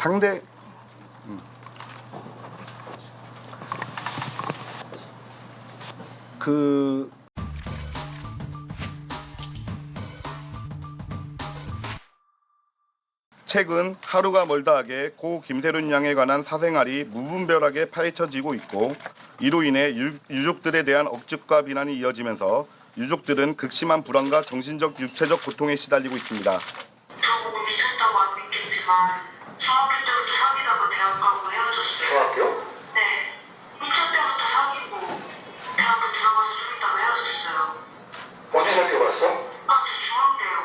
상대 그 최근 하루가 멀다하게 고 김세론 양에 관한 사생활이 무분별하게 파헤쳐지고 있고 이로 인해 유족들에 대한 억측과 비난이 이어지면서 유족들은 극심한 불안과 정신적, 육체적 고통에 시달리고 있습니다. 저보고 미쳤다고 안 믿겠지만 중학교 때부터 사귀다가 대학 가고 헤어졌어요. 중학교? 네. 1차 때부터 사귀고 대학교 들어가서 좀 있다가 헤어졌어요. 어디 학교 갔어? 저 중학교요.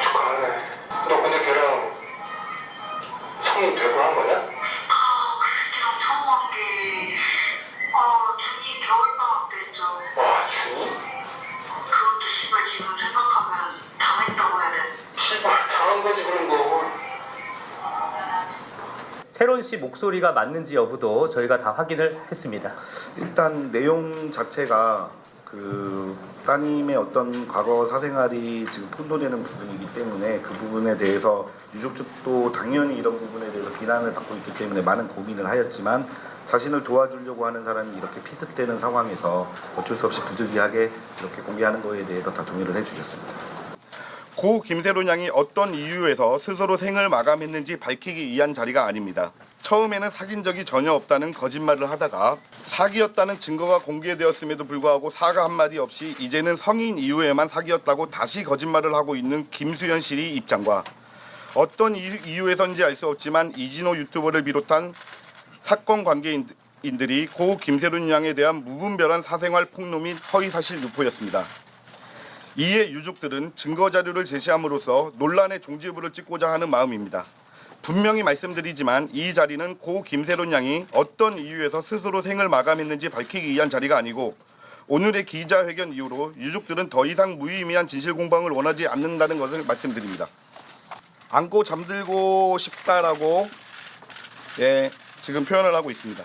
축하하네. 너 근데 걔랑 성인 되고 한 거냐? 그 새끼랑 처음 한 게 중2 겨울방학 때였죠. 와, 중이? 그것도 씨발 지금 생각하면 당했다고 해야 돼. 씨발, 당한 거지 그런 거. 세론 씨 목소리가 맞는지 여부도 저희가 다 확인을 했습니다. 일단 내용 자체가 그 따님의 어떤 과거 사생활이 지금 폭로되는 부분이기 때문에 그 부분에 대해서 유족 측도 당연히 이런 부분에 대해서 비난을 받고 있기 때문에 많은 고민을 하였지만 자신을 도와주려고 하는 사람이 이렇게 피습되는 상황에서 어쩔 수 없이 부득이하게 이렇게 공개하는 거에 대해서 다 동의를 해주셨습니다. 고 김세론 양이 어떤 이유에서 스스로 생을 마감했는지 밝히기 위한 자리가 아닙니다. 처음에는 사귄 적이 전혀 없다는 거짓말을 하다가 사귀었다는 증거가 공개되었음에도 불구하고 사과 한마디 없이 이제는 성인 이후에만 사귀었다고 다시 거짓말을 하고 있는 김수현 씨의 입장과 어떤 이유에서인지 알 수 없지만 이진호 유튜버를 비롯한 사건 관계인들이 고 김세론 양에 대한 무분별한 사생활 폭로 및 허위사실 유포였습니다. 이에 유족들은 증거자료를 제시함으로써 논란의 종지부를 찍고자 하는 마음입니다. 분명히 말씀드리지만 이 자리는 고 김세론 양이 어떤 이유에서 스스로 생을 마감했는지 밝히기 위한 자리가 아니고 오늘의 기자회견 이후로 유족들은 더 이상 무의미한 진실 공방을 원하지 않는다는 것을 말씀드립니다. 안고 잠들고 싶다라고 지금 표현을 하고 있습니다.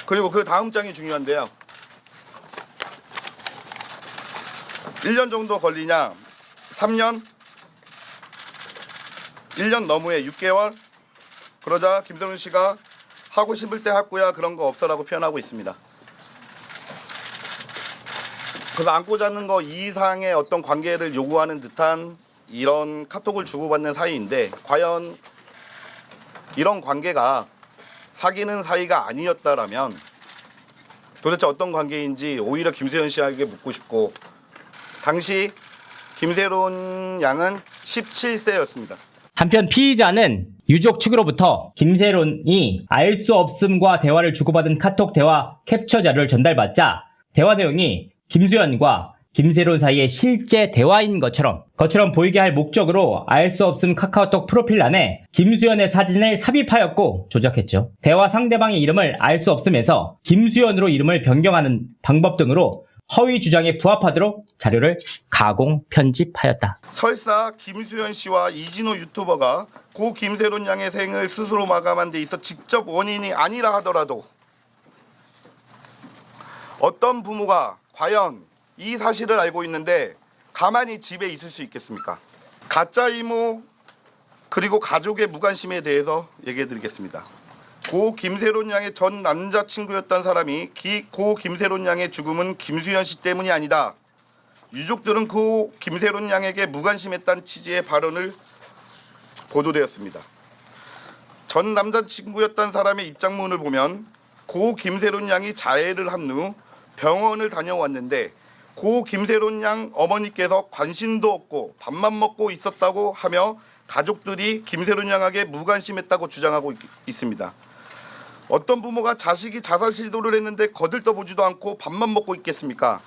그리고 그 다음 장이 중요한데요. 1년 정도 걸리냐? 3년? 1년 너무해 6개월? 그러자 김세론 씨가 하고 싶을 때 하고야 그런 거 없어라고 표현하고 있습니다. 그래서 안고 자는 거 이상의 어떤 관계를 요구하는 듯한 이런 카톡을 주고받는 사이인데 과연 이런 관계가 사귀는 사이가 아니었다라면 도대체 어떤 관계인지 오히려 김세현 씨에게 묻고 싶고 당시 김세론 양은 17세였습니다. 한편 피의자는 유족 측으로부터 김세론이 알 수 없음과 대화를 주고받은 카톡 대화 캡처 자료를 전달받자 대화 내용이 김수현과 김세론 사이의 실제 대화인 것처럼 보이게 할 목적으로 알 수 없음 카카오톡 프로필란에 김수현의 사진을 삽입하였고 조작했죠. 대화 상대방의 이름을 알 수 없음에서 김수현으로 이름을 변경하는 방법 등으로 허위 주장에 부합하도록 자료를 가공 편집하였다. 설사 김수현 씨와 이진호 유튜버가 고 김세론 양의 생을 스스로 마감한 데 있어 직접 원인이 아니라 하더라도 어떤 부모가 과연 이 사실을 알고 있는데 가만히 집에 있을 수 있겠습니까? 가짜 이모 그리고 가족의 무관심에 대해서 얘기해 드리겠습니다. 고 김세론 양의 전 남자친구였던 사람이 고 김세론 양의 죽음은 김수현 씨 때문이 아니다. 유족들은 고 김세론 양에게 무관심했다는 취지의 발언을 보도되었습니다. 전 남자친구였던 사람의 입장문을 보면 고 김세론 양이 자해를 한 후 병원을 다녀왔는데 고 김세론 양 어머니께서 관심도 없고 밥만 먹고 있었다고 하며 가족들이 김세론 양에게 무관심했다고 주장하고 있습니다. 어떤 부모가 자식이 자살 시도를 했는데 거들떠보지도 않고 밥만 먹고 있겠습니까?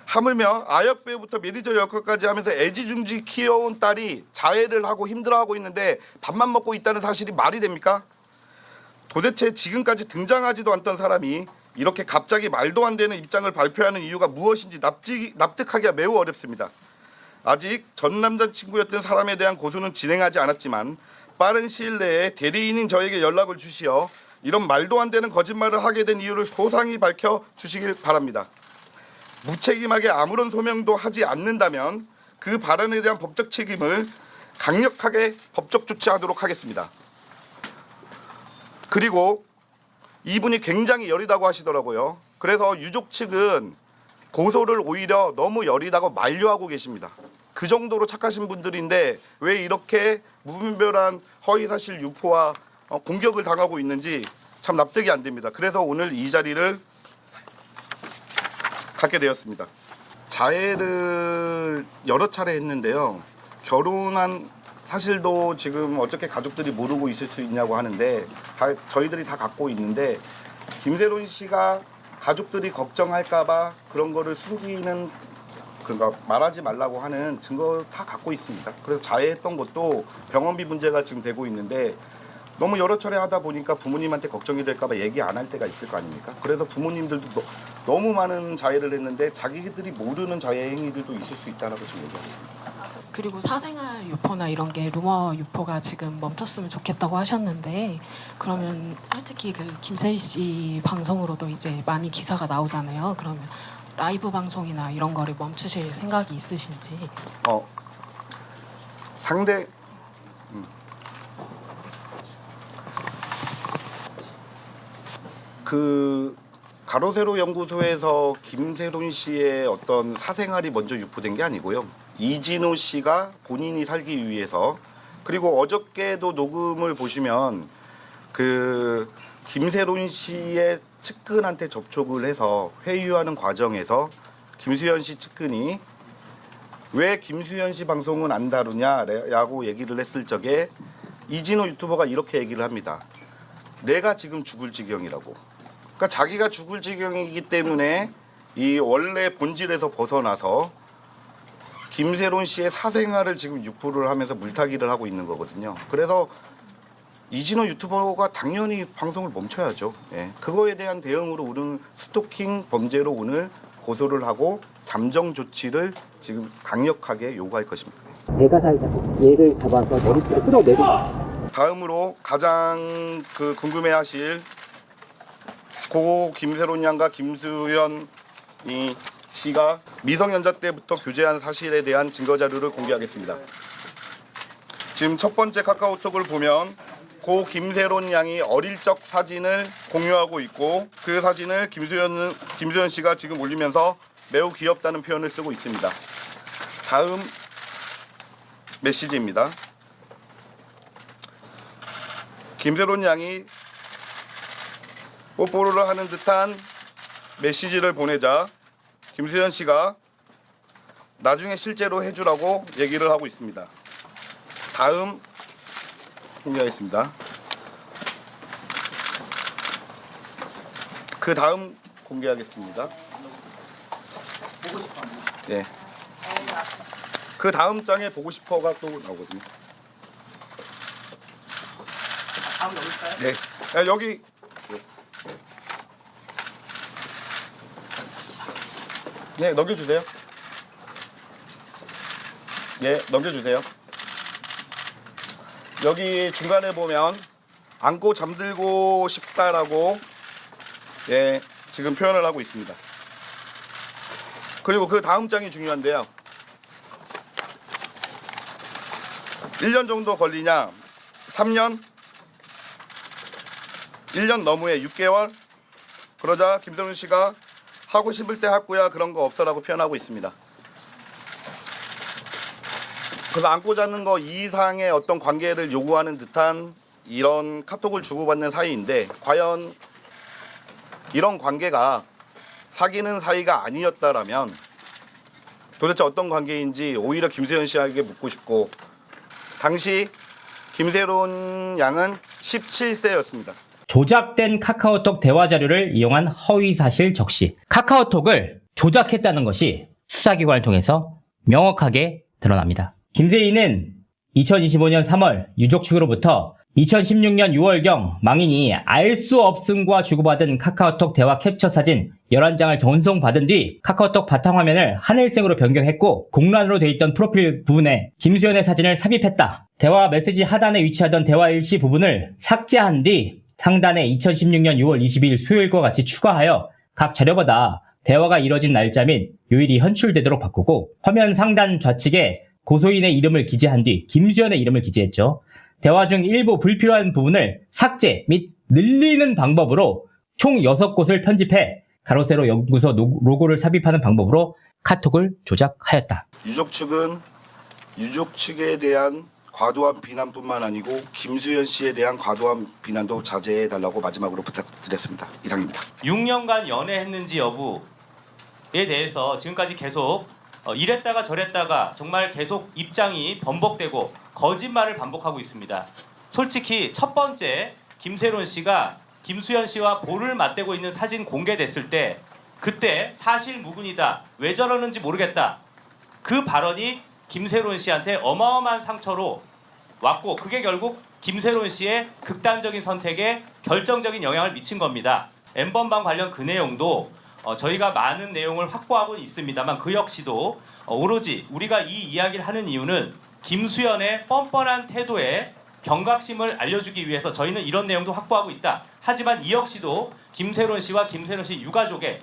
하물며 아역 배우부터 매니저 역할까지 하면서 애지중지 키워온 딸이 자해를 하고 힘들어하고 있는데 밥만 먹고 있다는 사실이 말이 됩니까? 도대체 지금까지 등장하지도 않던 사람이 이렇게 갑자기 말도 안 되는 입장을 발표하는 이유가 무엇인지 납득하기가 매우 어렵습니다. 아직 전 남자친구였던 사람에 대한 고소는 진행하지 않았지만 빠른 시일 내에 대리인인 저에게 연락을 주시어 이런 말도 안 되는 거짓말을 하게 된 이유를 소상히 밝혀주시길 바랍니다. 무책임하게 아무런 소명도 하지 않는다면 그 발언에 대한 법적 책임을 강력하게 법적 조치하도록 하겠습니다. 그리고 이분이 굉장히 여리다고 하시더라고요. 그래서 유족 측은 고소를 오히려 너무 여리다고 만류하고 계십니다. 그 정도로 착하신 분들인데 왜 이렇게 무분별한 허위사실 유포와 공격을 당하고 있는지 참 납득이 안 됩니다. 그래서 오늘 이 자리를 갖게 되었습니다. 자해를 여러 차례 했는데요. 결혼한 사실도 지금 어떻게 가족들이 모르고 있을 수 있냐고 하는데 저희들이 다 갖고 있는데 김세론 씨가 가족들이 걱정할까봐 그런 거를 숨기는 그러니까 말하지 말라고 하는 증거 다 갖고 있습니다. 그래서 자해했던 것도 병원비 문제가 지금 되고 있는데 너무 여러 차례 하다 보니까 부모님한테 걱정이 될까봐 얘기 안 할 때가 있을 거 아닙니까? 그래서 부모님들도 너무 많은 자해를 했는데 자기들이 모르는 자해 행위들도 있을 수 있다라고 지금 얘기합니다. 그리고 사생활 유포나 이런 게 루머 유포가 지금 멈췄으면 좋겠다고 하셨는데 그러면 솔직히 그 김세희 씨 방송으로도 이제 많이 기사가 나오잖아요. 그러면 라이브 방송이나 이런 거를 멈추실 생각이 있으신지? 상대 그 가로세로 연구소에서 김세론 씨의 어떤 사생활이 먼저 유포된 게 아니고요. 이진호 씨가 본인이 살기 위해서 그리고 어저께도 녹음을 보시면 그 김세론 씨의 측근한테 접촉을 해서 회유하는 과정에서 김수현 씨 측근이 왜 김수현 씨 방송은 안 다루냐라고 얘기를 했을 적에 이진호 유튜버가 이렇게 얘기를 합니다. 내가 지금 죽을 지경이라고. 그러니까 자기가 죽을 지경이기 때문에 이 원래 본질에서 벗어나서 김세론 씨의 사생활을 지금 유포를 하면서 물타기를 하고 있는 거거든요. 그래서 이진호 유튜버가 당연히 방송을 멈춰야죠. 예. 그거에 대한 대응으로 우리는 스토킹 범죄로 오늘 고소를 하고 잠정 조치를 지금 강력하게 요구할 것입니다. 내가 살자고 얘를 잡아서 머리채를 끌어내고. 다음으로 가장 궁금해하실 고 김세론 양과 김수현 씨가 미성년자 때부터 교제한 사실에 대한 증거 자료를 공개하겠습니다. 지금 첫 번째 카카오톡을 보면 고 김세론 양이 어릴 적 사진을 공유하고 있고 그 사진을 김수현 씨가 지금 올리면서 매우 귀엽다는 표현을 쓰고 있습니다. 다음 메시지입니다. 김세론 양이 뽀뽀를 하는 듯한 메시지를 보내자 김수현 씨가 나중에 실제로 해주라고 얘기를 하고 있습니다. 다음 공개하겠습니다. 그 다음 공개하겠습니다. 네. 그 다음 장에 보고 싶어가 또 나오거든요. 다음 넣을까요? 네. 여기. 네, 넘겨주세요. 네, 넘겨주세요. 여기 중간에 보면 안고 잠들고 싶다라고 예, 지금 표현을 하고 있습니다. 그리고 그 다음 장이 중요한데요. 1년 정도 걸리냐? 3년? 1년 너무해 6개월? 그러자 김세론 씨가 하고 싶을 때 하고야 그런 거 없어라고 표현하고 있습니다. 그래서 안고 자는 거 이상의 어떤 관계를 요구하는 듯한 이런 카톡을 주고받는 사이인데 과연 이런 관계가 사귀는 사이가 아니었다라면 도대체 어떤 관계인지 오히려 김수현 씨에게 묻고 싶고 당시 김세론 양은 17세였습니다. 조작된 카카오톡 대화 자료를 이용한 허위 사실 적시. 카카오톡을 조작했다는 것이 수사기관을 통해서 명확하게 드러납니다. 김세희는 2025년 3월 유족 측으로부터 2016년 6월경 망인이 알 수 없음과 주고받은 카카오톡 대화 캡처 사진 11장을 전송받은 뒤 카카오톡 바탕화면을 하늘색으로 변경했고 공란으로 돼 있던 프로필 부분에 김수현의 사진을 삽입했다. 대화 메시지 하단에 위치하던 대화 일시 부분을 삭제한 뒤 상단에 2016년 6월 22일 수요일과 같이 추가하여 각 자료마다 대화가 이뤄진 날짜 및 요일이 현출되도록 바꾸고 화면 상단 좌측에 고소인의 이름을 기재한 뒤 김수현의 이름을 기재했죠. 대화 중 일부 불필요한 부분을 삭제 및 늘리는 방법으로 총 6곳을 편집해 가로세로 연구소 로고를 삽입하는 방법으로 카톡을 조작하였다. 유족 측은 유족 측에 대한 과도한 비난뿐만 아니고 김수현 씨에 대한 과도한 비난도 자제해달라고 마지막으로 부탁드렸습니다. 이상입니다. 6년간 연애했는지 여부에 대해서 지금까지 계속 이랬다가 저랬다가 정말 계속 입장이 번복되고 거짓말을 반복하고 있습니다. 솔직히 첫 번째 김세론 씨가 김수현 씨와 볼을 맞대고 있는 사진 공개됐을 때 그때 사실 무근이다. 왜 저러는지 모르겠다. 그 발언이 김세론 씨한테 어마어마한 상처로 왔고 그게 결국 김세론 씨의 극단적인 선택에 결정적인 영향을 미친 겁니다. N번방 관련 그 내용도 저희가 많은 내용을 확보하고 있습니다만 그 역시도 오로지 우리가 이 이야기를 하는 이유는 김수현의 뻔뻔한 태도에 경각심을 알려주기 위해서 저희는 이런 내용도 확보하고 있다. 하지만 이 역시도 김세론 씨와 김세론 씨 유가족의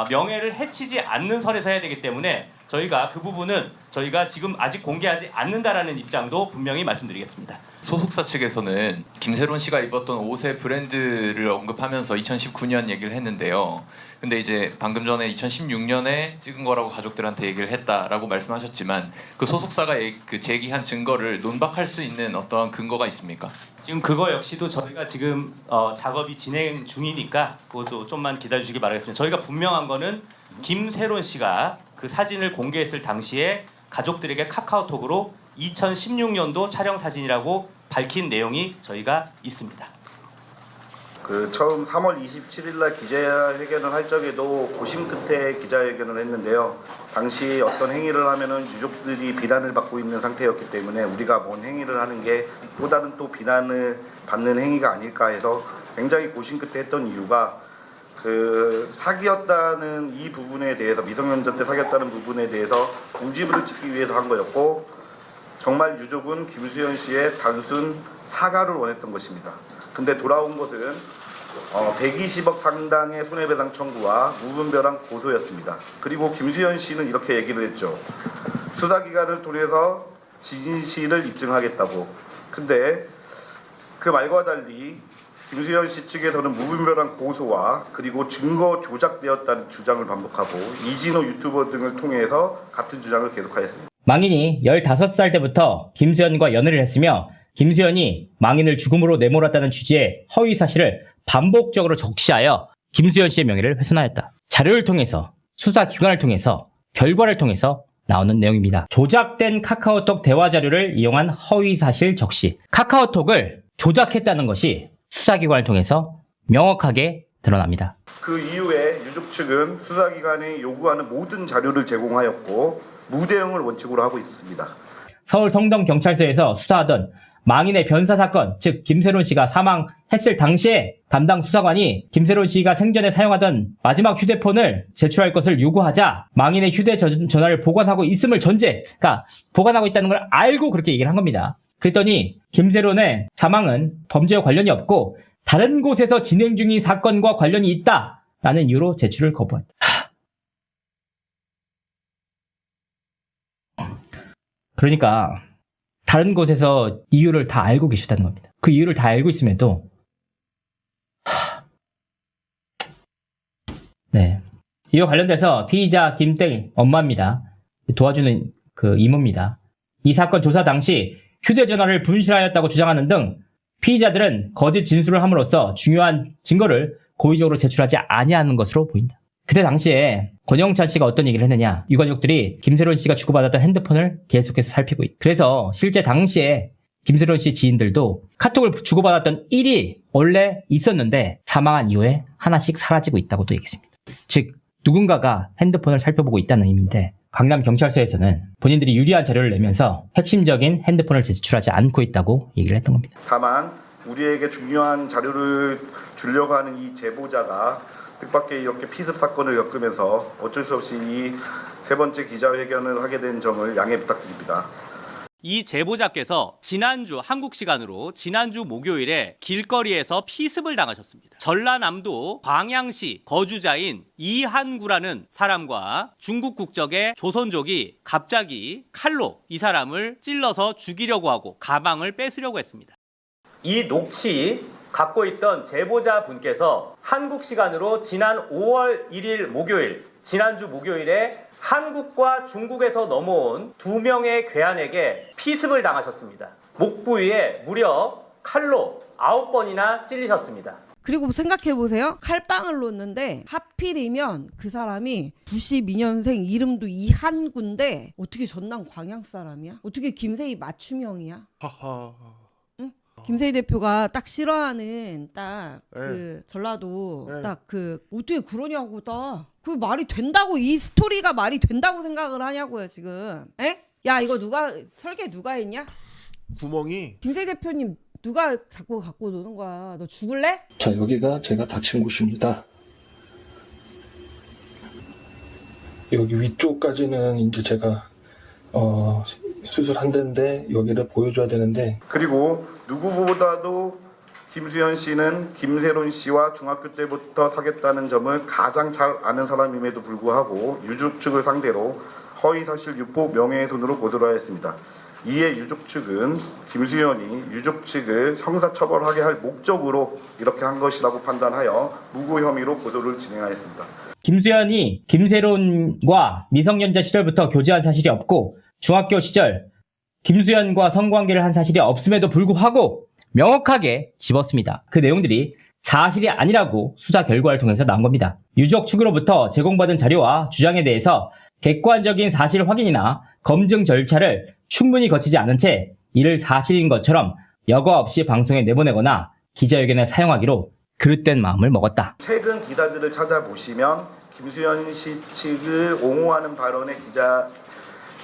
명예를 해치지 않는 선에서 해야 되기 때문에 저희가 그 부분은 저희가 지금 아직 공개하지 않는다라는 입장도 분명히 말씀드리겠습니다. 소속사 측에서는 김세론 씨가 입었던 옷의 브랜드를 언급하면서 2019년 얘기를 했는데요. 근데 이제 방금 전에 2016년에 찍은 거라고 가족들한테 얘기를 했다라고 말씀하셨지만 그 소속사가 그 제기한 증거를 논박할 수 있는 어떤 근거가 있습니까? 지금 그거 역시도 저희가 지금 작업이 진행 중이니까 그것도 좀만 기다려주시기 바라겠습니다. 저희가 분명한 거는 김세론 씨가 그 사진을 공개했을 당시에 가족들에게 카카오톡으로 2016년도 촬영 사진이라고 밝힌 내용이 저희가 있습니다. 그 처음 3월 27일 날 기자회견을 할 적에도 고심 끝에 기자회견을 했는데요. 당시 어떤 행위를 하면은 유족들이 비난을 받고 있는 상태였기 때문에 우리가 뭔 행위를 하는 게 또 다른 또 비난을 받는 행위가 아닐까 해서 굉장히 고심 끝에 했던 이유가 그 사기였다는 이 부분에 대해서 미성년자 때 사귀었다는 부분에 대해서 공지부를 찍기 위해서 한 거였고 정말 유족은 김수현 씨의 단순 사과를 원했던 것입니다. 근데 돌아온 것은 120억 상당의 손해배상 청구와 무분별한 고소였습니다. 그리고 김수현 씨는 이렇게 얘기를 했죠. 수사기관을 통해서 진실을 입증하겠다고. 근데 그 말과 달리 김수현 씨 측에서는 무분별한 고소와 그리고 증거 조작되었다는 주장을 반복하고 이진호 유튜버 등을 통해서 같은 주장을 계속하였습니다. 망인이 15살 때부터 김수현과 연애를 했으며 김수현이 망인을 죽음으로 내몰았다는 취지의 허위 사실을 반복적으로 적시하여 김수현 씨의 명예를 훼손하였다. 자료를 통해서, 수사기관을 통해서, 결과를 통해서 나오는 내용입니다. 조작된 카카오톡 대화 자료를 이용한 허위 사실 적시. 카카오톡을 조작했다는 것이 수사기관을 통해서 명확하게 드러납니다. 그 이후에 유족 측은 수사기관이 요구하는 모든 자료를 제공하였고 무대응을 원칙으로 하고 있습니다. 서울 성동경찰서에서 수사하던 망인의 변사 사건, 즉 김세론 씨가 사망했을 당시에 담당 수사관이 김세론 씨가 생전에 사용하던 마지막 휴대폰을 제출할 것을 요구하자 망인의 휴대전화를 보관하고 있음을 그러니까 보관하고 있다는 걸 알고 그렇게 얘기를 한 겁니다. 그랬더니 김세론의 사망은 범죄와 관련이 없고 다른 곳에서 진행 중인 사건과 관련이 있다라는 이유로 제출을 거부했다. 그러니까 다른 곳에서 이유를 다 알고 계셨다는 겁니다. 그 이유를 다 알고 있음에도 네. 이와 관련돼서 피의자 김땡 엄마입니다. 도와주는 그 이모입니다. 이 사건 조사 당시 휴대전화를 분실하였다고 주장하는 등 피의자들은 거짓 진술을 함으로써 중요한 증거를 고의적으로 제출하지 아니하는 것으로 보인다. 그때 당시에 권영찬 씨가 어떤 얘기를 했느냐. 유가족들이 김세론 씨가 주고받았던 핸드폰을 계속해서 살피고 있다. 그래서 실제 당시에 김세론 씨 지인들도 카톡을 주고받았던 일이 원래 있었는데 사망한 이후에 하나씩 사라지고 있다고도 얘기했습니다. 즉 누군가가 핸드폰을 살펴보고 있다는 의미인데 강남경찰서에서는 본인들이 유리한 자료를 내면서 핵심적인 핸드폰을 제출하지 않고 있다고 얘기를 했던 겁니다. 다만 우리에게 중요한 자료를 주려고 하는 이 제보자가 뜻밖의 이렇게 피습 사건을 겪으면서 어쩔 수 없이 이 세 번째 기자회견을 하게 된 점을 양해 부탁드립니다. 이 제보자께서 한국 시간으로 지난주 목요일에 길거리에서 피습을 당하셨습니다. 전라남도 광양시 거주자인 이한구라는 사람과 중국 국적의 조선족이 갑자기 칼로 이 사람을 찔러서 죽이려고 하고 가방을 뺏으려고 했습니다. 이 녹취 갖고 있던 제보자 분께서 한국 시간으로 지난 5월 1일 목요일, 지난주 목요일에 한국과 중국에서 넘어온 2명의 괴한에게 피습을 당하셨습니다. 목 부위에 무려 칼로 9번이나 찔리셨습니다. 그리고 생각해보세요. 칼빵을 놓는데 하필이면 그 사람이 92년생 이름도 이한구인데 어떻게 전남 광양 사람이야? 어떻게 김세희 맞춤형이야? 응? 김세희 대표가 딱 싫어하는 딱 그 전라도 딱 그 어떻게 그러냐고 그 말이 된다고 이 스토리가 말이 된다고 생각을 하냐고요 지금. 에? 야 이거 설계 누가 했냐? 구멍이 김세희 대표님 누가 자꾸 갖고 노는 거야? 너 죽을래? 자, 여기가 제가 다친 곳입니다. 여기 위쪽까지는 이제 제가 수술한 데인데 여기를 보여줘야 되는데, 그리고 누구보다도 김수현 씨는 김세론 씨와 중학교 때부터 사귀었다는 점을 가장 잘 아는 사람임에도 불구하고 유족 측을 상대로 허위사실 유포 명예훼손으로 고소를 하였습니다. 이에 유족 측은 김수현이 유족 측을 형사처벌하게 할 목적으로 이렇게 한 것이라고 판단하여 무고 혐의로 고소를 진행하였습니다. 김수현이 김세론과 미성년자 시절부터 교제한 사실이 없고 중학교 시절 김수현과 성관계를 한 사실이 없음에도 불구하고 명확하게 집었습니다. 그 내용들이 사실이 아니라고 수사 결과를 통해서 나온 겁니다. 유족 측으로부터 제공받은 자료와 주장에 대해서 객관적인 사실 확인이나 검증 절차를 충분히 거치지 않은 채 이를 사실인 것처럼 여과 없이 방송에 내보내거나 기자회견에 사용하기로 그릇된 마음을 먹었다. 최근 기사들을 찾아보시면 김수현 씨 측을 옹호하는 발언의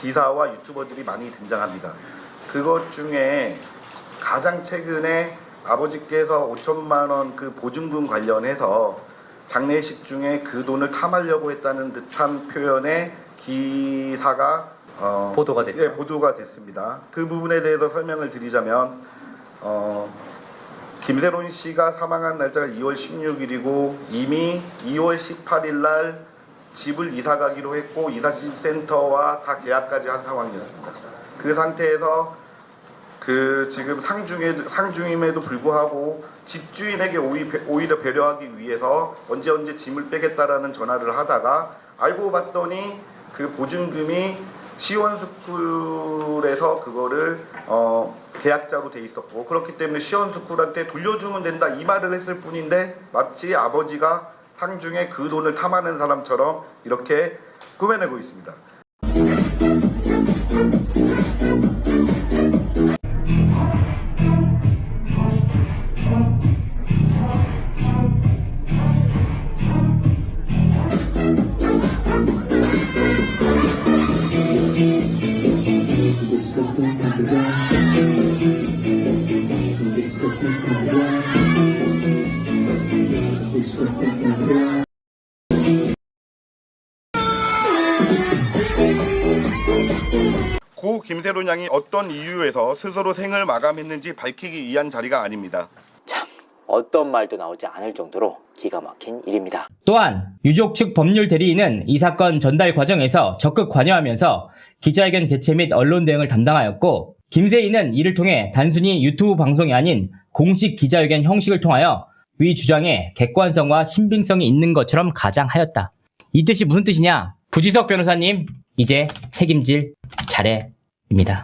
기사와 유튜버들이 많이 등장합니다. 그것 중에 가장 최근에 아버지께서 5천만 원 그 보증금 관련해서 장례식 중에 그 돈을 탐하려고 했다는 듯한 표현의 기사가 보도가 됐죠. 예, 보도가 됐습니다. 그 부분에 대해서 설명을 드리자면 김세론 씨가 사망한 날짜가 2월 16일이고 이미 2월 18일 날 집을 이사 가기로 했고 이사센터와 다 계약까지 한 상황이었습니다. 그 상태에서 지금 상중임에도 불구하고 집주인에게 오히려 배려하기 위해서 언제 짐을 빼겠다라는 전화를 하다가 알고 봤더니 그 보증금이 시원스쿨에서 그거를 계약자로 돼 있었고, 그렇기 때문에 시원스쿨한테 돌려주면 된다 이 말을 했을 뿐인데 마치 아버지가 상중에 그 돈을 탐하는 사람처럼 이렇게 꾸며내고 있습니다. 고 김세론 양이 어떤 이유에서 스스로 생을 마감했는지 밝히기 위한 자리가 아닙니다. 참, 어떤 말도 나오지 않을 정도로 기가 막힌 일입니다. 또한 유족 측 법률 대리인은 이 사건 전달 과정에서 적극 관여하면서 기자회견 개최 및 언론 대응을 담당하였고, 김세희는 이를 통해 단순히 유튜브 방송이 아닌 공식 기자회견 형식을 통하여 위 주장에 객관성과 신빙성이 있는 것처럼 가장하였다. 이 뜻이 무슨 뜻이냐? 부지석 변호사님, 이제 책임질 차례입니다.